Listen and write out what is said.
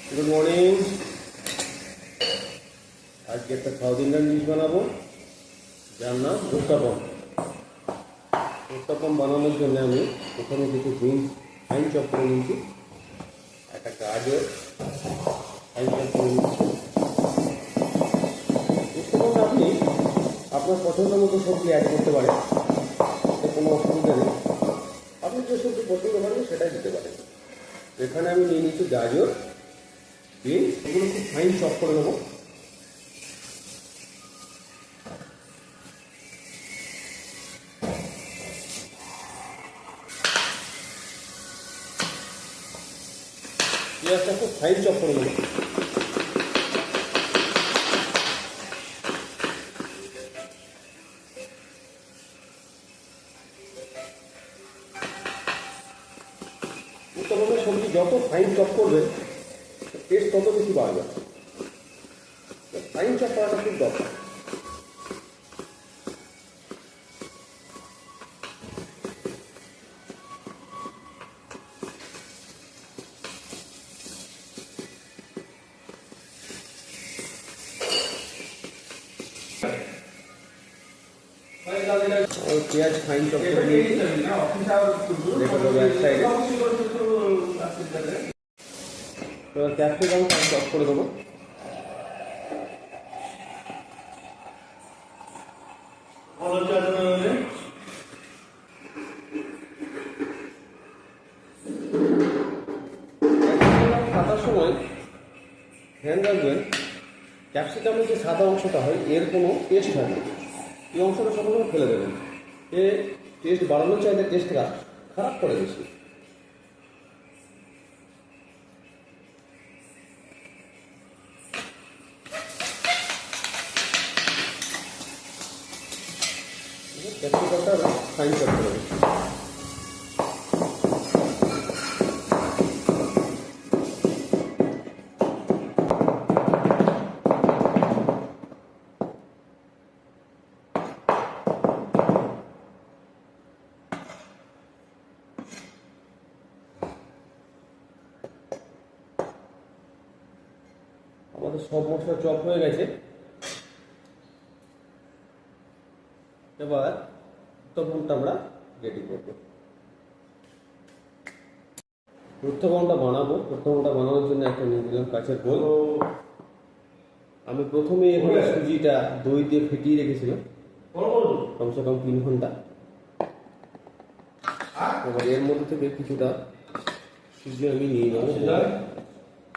Good morning. आज के एक साउथ इंडियन डिश बनाबो जार नाम उत्तपम। उत्तपम बनानोर जोन्नो आमि प्रथमे किछु बीन्स फाइन चप करे निয়েছি, একটা গাজর ফাইন চপ করে নিয়েছি। उत्तपम আপনি আপনার পছন্দ মতো সবজি অ্যাড করতে পারেন, এতে কোনো অসুবিধা নেই। আপনি যে সবজি পছন্দ করেন সেটাই দিতে পারেন। এখানে আমি নিয়ে নিয়েছি গাজর, বিনস, এগুলো খুব ফাইন চপ করে নেবো। পেঁয়াজটা খুব ফাইন চপ করে নেবো। উত্তপমের সবজি যত ফাইন চপ করবে টেস্ট তত বেশি বাড়বে। ফাইন চপ করাটা খুব দরকার। और प्याज फाइन चॉप कर लीजिए, देखो तो बैक साइड तो कैप्सिकम चॉप कर देबो। কাটার সময় ধ্যান রাখবেন ক্যাপসিকামের যে সাদা অংশটা হয় এর কোনো টেস্ট হয় না, এই অংশটা সবসময় ফেলে দেবেন। এ টেস্ট বাড়ানোর চাইলে টেস্টটা খারাপ করে বেশি। ক্যাপসিকামটা ফাইন চপ করে দেবেন। আমাদের সব মশলা চপ হয়ে গেছে, এবার উত্তপমটা আমরা রেডি করবো। উত্তপমটা বানানোর জন্য একটা নিয়ে নিলাম কাঁচের বোল। আমি প্রথমে এখানে সুজিটা দই দিয়ে ফেটিয়ে রেখেছিলাম কমসে কম 3 ঘন্টা। এবার এর মধ্যে থেকে কিছুটা সুজি আমি নিয়ে নেবো।